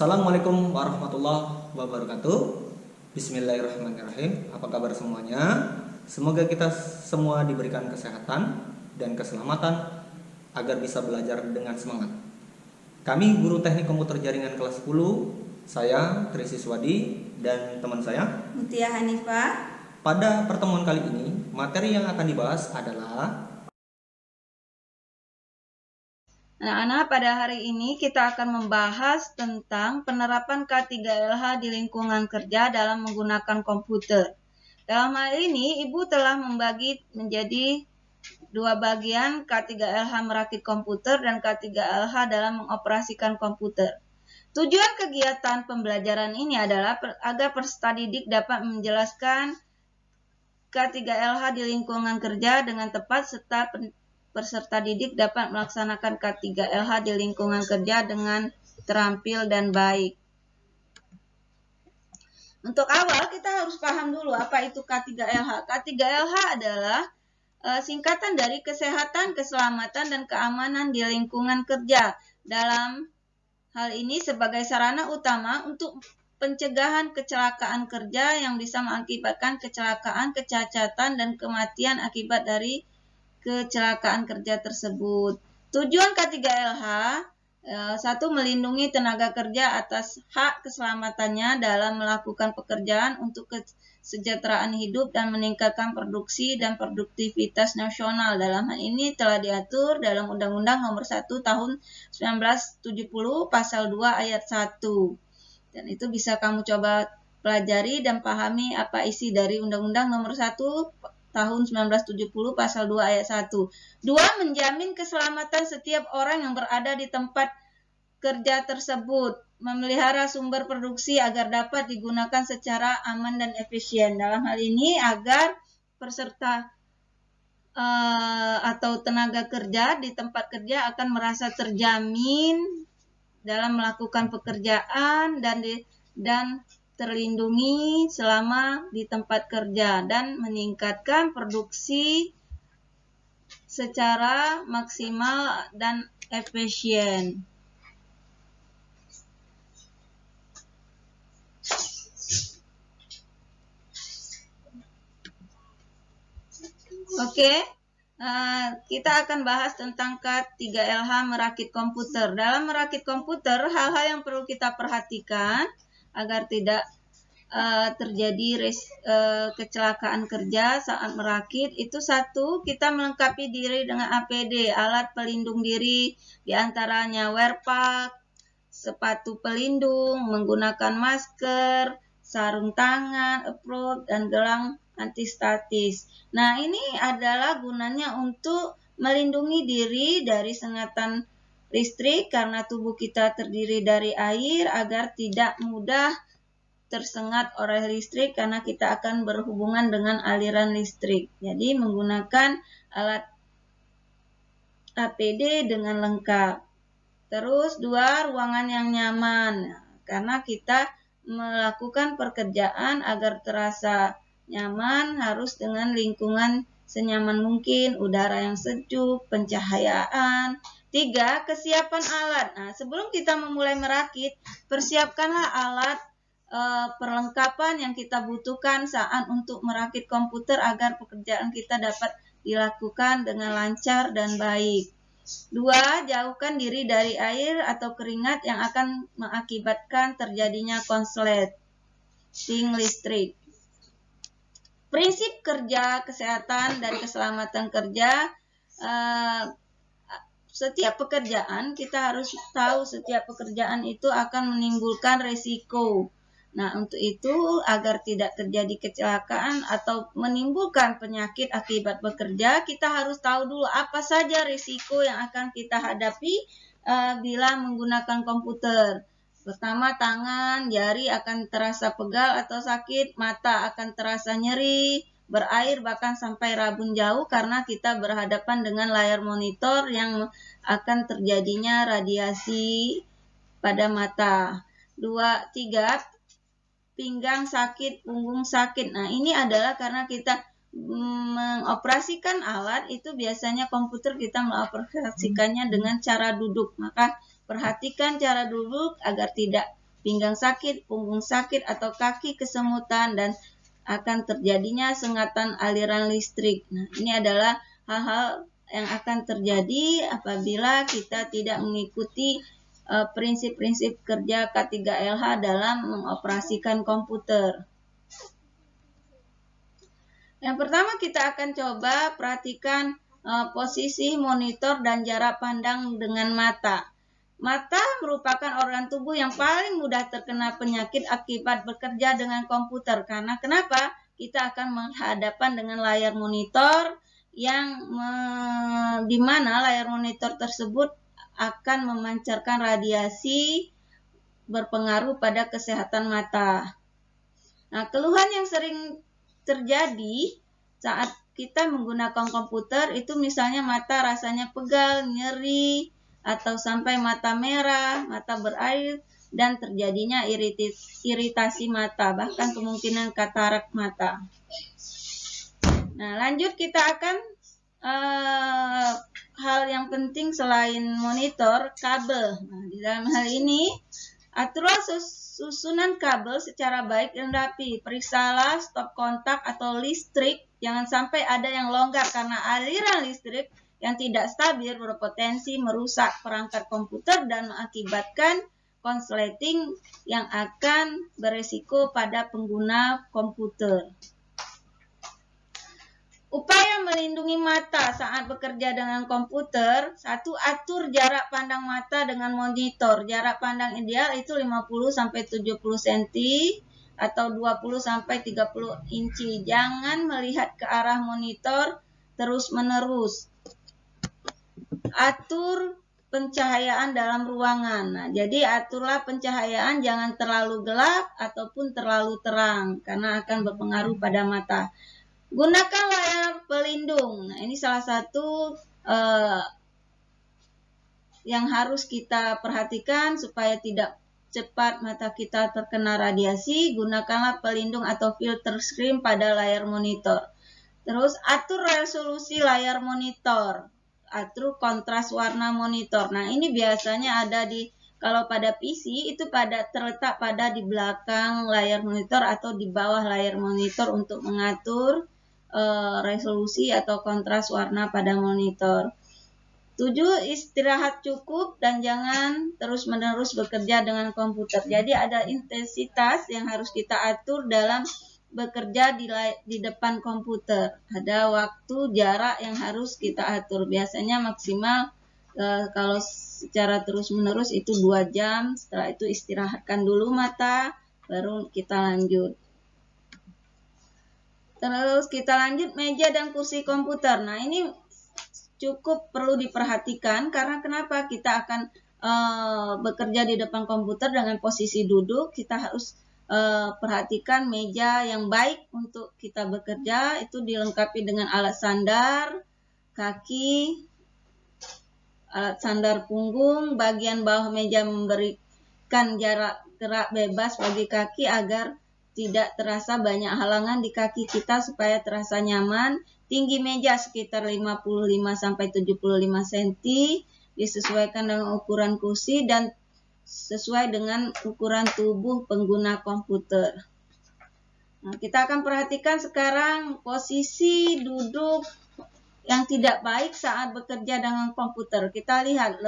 Assalamualaikum warahmatullahi wabarakatuh. Bismillahirrahmanirrahim. Apa kabar semuanya? Semoga kita semua diberikan kesehatan dan keselamatan agar bisa belajar dengan semangat. Kami guru teknik komputer jaringan kelas 10, saya Tri Siswadi dan teman saya Mutia Hanifah. Pada pertemuan kali ini, materi yang akan dibahas adalah Anak-anak, pada hari ini kita akan membahas tentang penerapan K3LH di lingkungan kerja dalam menggunakan komputer. Dalam hal ini, Ibu telah membagi menjadi dua bagian, K3LH merakit komputer dan K3LH dalam mengoperasikan komputer. Tujuan kegiatan pembelajaran ini adalah agar peserta didik dapat menjelaskan K3LH di lingkungan kerja dengan tepat serta peserta didik dapat melaksanakan K3LH di lingkungan kerja dengan terampil dan baik. Untuk awal kita harus paham dulu apa itu K3LH. K3LH adalah singkatan dari kesehatan, keselamatan, dan keamanan di lingkungan kerja. Dalam hal ini sebagai sarana utama untuk pencegahan kecelakaan kerja yang bisa mengakibatkan kecelakaan, kecacatan, dan kematian akibat dari kecelakaan kerja tersebut. Tujuan K3LH, satu, melindungi tenaga kerja atas hak keselamatannya dalam melakukan pekerjaan untuk kesejahteraan hidup dan meningkatkan produksi dan produktivitas nasional. Dalam hal ini telah diatur dalam Undang-Undang Nomor 1 Tahun 1970 Pasal 2 Ayat 1. Dan itu bisa kamu coba pelajari dan pahami apa isi dari Undang-Undang Nomor 1 Tahun 1970 Pasal 2 Ayat 1. 2. Menjamin keselamatan setiap orang yang berada di tempat kerja tersebut. Memelihara sumber produksi agar dapat digunakan secara aman dan efisien. Dalam hal ini agar peserta atau tenaga kerja di tempat kerja akan merasa terjamin dalam melakukan pekerjaan dan terlindungi selama di tempat kerja dan meningkatkan produksi secara maksimal dan efisien. Oke, kita akan bahas tentang K3LH merakit komputer. Dalam merakit komputer, hal-hal yang perlu kita perhatikan agar tidak terjadi kecelakaan kerja saat merakit itu, satu, kita melengkapi diri dengan APD, alat pelindung diri, diantaranya wear pack, sepatu pelindung, menggunakan masker, sarung tangan, apron, dan gelang antistatis. Nah, ini adalah gunanya untuk melindungi diri dari sengatan listrik karena tubuh kita terdiri dari air agar tidak mudah tersengat oleh listrik karena kita akan berhubungan dengan aliran listrik. Jadi menggunakan alat APD dengan lengkap. Terus 2, ruangan yang nyaman. Karena kita melakukan pekerjaan agar terasa nyaman harus dengan lingkungan senyaman mungkin, udara yang sejuk, pencahayaan. 3, kesiapan alat. Nah, sebelum kita memulai merakit, persiapkanlah alat perlengkapan yang kita butuhkan saat untuk merakit komputer agar pekerjaan kita dapat dilakukan dengan lancar dan baik. 2, jauhkan diri dari air atau keringat yang akan mengakibatkan terjadinya konsleting listrik. Prinsip kerja, kesehatan, dan keselamatan kerja. Setiap pekerjaan, kita harus tahu setiap pekerjaan itu akan menimbulkan resiko. Nah, untuk itu agar tidak terjadi kecelakaan atau menimbulkan penyakit akibat bekerja, kita harus tahu dulu apa saja risiko yang akan kita hadapi bila menggunakan komputer. Pertama, tangan, jari akan terasa pegal atau sakit, mata akan terasa nyeri, berair bahkan sampai rabun jauh karena kita berhadapan dengan layar monitor yang akan terjadinya radiasi pada mata. 3, pinggang sakit, punggung sakit. Nah, ini adalah karena kita mengoperasikan alat itu biasanya komputer kita mengoperasikannya dengan cara duduk. Maka perhatikan cara duduk agar tidak pinggang sakit, punggung sakit, atau kaki kesemutan, dan akan terjadinya sengatan aliran listrik. Nah, ini adalah hal-hal yang akan terjadi apabila kita tidak mengikuti prinsip-prinsip kerja K3LH dalam mengoperasikan komputer. Yang pertama kita akan coba perhatikan posisi monitor dan jarak pandang dengan mata. Mata merupakan organ tubuh yang paling mudah terkena penyakit akibat bekerja dengan komputer. Karena kenapa? Kita akan menghadapkan dengan layar monitor yang di mana layar monitor tersebut akan memancarkan radiasi berpengaruh pada kesehatan mata. Nah, keluhan yang sering terjadi saat kita menggunakan komputer itu misalnya mata rasanya pegal, nyeri, atau sampai mata merah, mata berair, dan terjadinya iritasi mata, bahkan kemungkinan katarak mata. Nah, lanjut kita akan hal yang penting selain monitor, kabel. Nah, di dalam hal ini, aturlah susunan kabel secara baik dan rapi. Periksalah stop kontak atau listrik. Jangan sampai ada yang longgar karena aliran listrik yang tidak stabil berpotensi merusak perangkat komputer dan mengakibatkan konsleting yang akan beresiko pada pengguna komputer. Upaya melindungi mata saat bekerja dengan komputer. 1. Atur jarak pandang mata dengan monitor. Jarak pandang ideal itu 50-70 cm atau 20-30 inci. Jangan melihat ke arah monitor terus-menerus. Atur pencahayaan dalam ruangan. Nah, jadi aturlah pencahayaan jangan terlalu gelap ataupun terlalu terang karena akan berpengaruh pada mata. Gunakan layar pelindung. Nah, ini salah satu yang harus kita perhatikan supaya tidak cepat mata kita terkena radiasi. Gunakanlah pelindung atau filter screen pada layar monitor. Terus atur resolusi layar monitor. Atur kontras warna monitor. Nah, ini biasanya ada kalau pada PC itu terletak pada di belakang layar monitor atau di bawah layar monitor untuk mengatur resolusi atau kontras warna pada monitor. 7. Istirahat cukup dan jangan terus-menerus bekerja dengan komputer. Jadi ada intensitas yang harus kita atur dalam bekerja di depan komputer. Ada waktu, jarak yang harus kita atur. Biasanya maksimal kalau secara terus-menerus itu 2 jam. Setelah itu istirahatkan dulu mata, baru kita lanjut. Terus kita lanjut meja dan kursi komputer. Nah, ini cukup perlu diperhatikan karena kenapa? Kita akan bekerja di depan komputer dengan posisi duduk. Kita harus perhatikan meja yang baik untuk kita bekerja. Itu dilengkapi dengan alat sandar kaki, alat sandar punggung. Bagian bawah meja memberikan jarak gerak bebas bagi kaki agar tidak terasa banyak halangan di kaki kita supaya terasa nyaman. Tinggi meja sekitar 55-75 cm, disesuaikan dengan ukuran kursi dan sesuai dengan ukuran tubuh pengguna komputer. Nah, kita akan perhatikan sekarang posisi duduk yang tidak baik saat bekerja dengan komputer. Kita lihat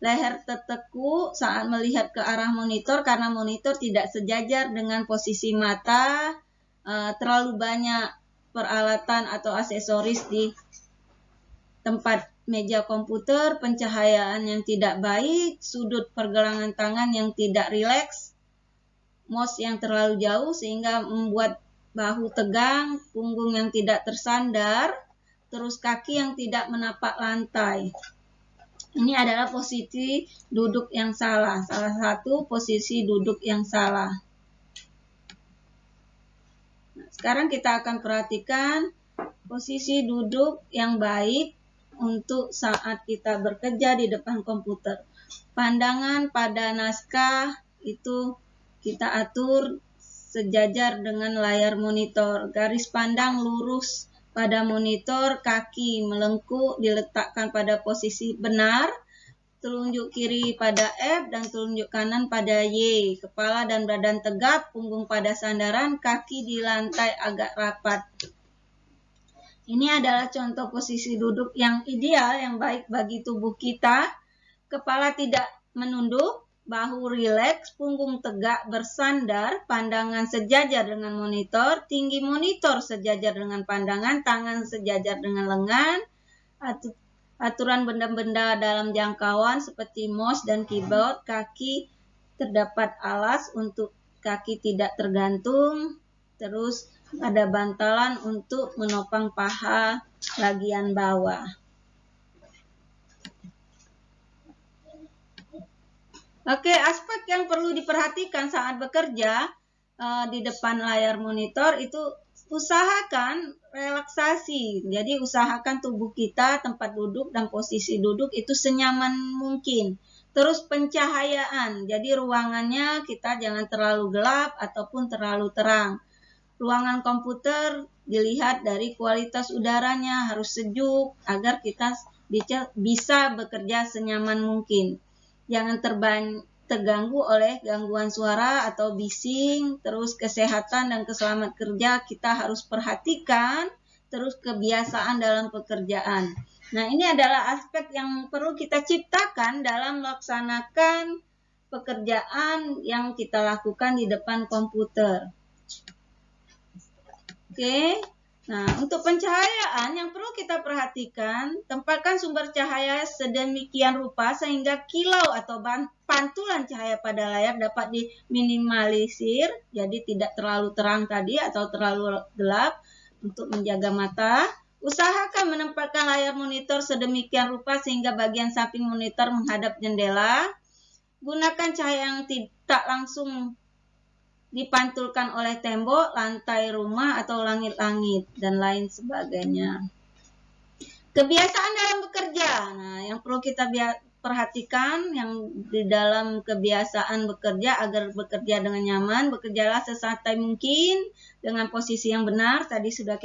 leher terteku saat melihat ke arah monitor karena monitor tidak sejajar dengan posisi mata. Terlalu banyak peralatan atau aksesoris di tempat meja komputer, pencahayaan yang tidak baik, sudut pergelangan tangan yang tidak rileks, mouse yang terlalu jauh sehingga membuat bahu tegang, punggung yang tidak tersandar, terus kaki yang tidak menapak lantai. Ini adalah posisi duduk yang salah, salah satu posisi duduk yang salah. Nah, sekarang kita akan perhatikan posisi duduk yang baik untuk saat kita bekerja di depan komputer. Pandangan pada naskah itu kita atur sejajar dengan layar monitor. Garis pandang lurus pada monitor, kaki melengkung diletakkan pada posisi benar, telunjuk kiri pada F dan telunjuk kanan pada Y. Kepala dan badan tegap, punggung pada sandaran, kaki di lantai agak rapat. Ini adalah contoh posisi duduk yang ideal, yang baik bagi tubuh kita. Kepala tidak menunduk, bahu rileks, punggung tegak bersandar, pandangan sejajar dengan monitor, tinggi monitor sejajar dengan pandangan, tangan sejajar dengan lengan, aturan benda-benda dalam jangkauan seperti mouse dan keyboard, kaki terdapat alas untuk kaki tidak tergantung, terus ada bantalan untuk menopang paha bagian bawah. Oke, aspek yang perlu diperhatikan saat bekerja di depan layar monitor itu usahakan relaksasi. Jadi usahakan tubuh kita, tempat duduk dan posisi duduk itu senyaman mungkin. Terus pencahayaan, jadi ruangannya kita jangan terlalu gelap ataupun terlalu terang. Ruangan komputer dilihat dari kualitas udaranya harus sejuk agar kita bisa bekerja senyaman mungkin. Jangan terganggu oleh gangguan suara atau bising. Terus kesehatan dan keselamatan kerja kita harus perhatikan. Terus kebiasaan dalam pekerjaan. Nah, ini adalah aspek yang perlu kita ciptakan dalam melaksanakan pekerjaan yang kita lakukan di depan komputer. Oke, nah untuk pencahayaan yang perlu kita perhatikan, tempatkan sumber cahaya sedemikian rupa sehingga kilau atau pantulan cahaya pada layar dapat diminimalisir, jadi tidak terlalu terang tadi atau terlalu gelap untuk menjaga mata. Usahakan menempatkan layar monitor sedemikian rupa sehingga bagian samping monitor menghadap jendela. Gunakan cahaya yang tidak langsung dipantulkan oleh tembok, lantai rumah, atau langit-langit, dan lain sebagainya. Kebiasaan dalam bekerja. Nah, yang perlu kita perhatikan yang di dalam kebiasaan bekerja agar bekerja dengan nyaman, bekerjalah sesantai mungkin dengan posisi yang benar. Tadi sudah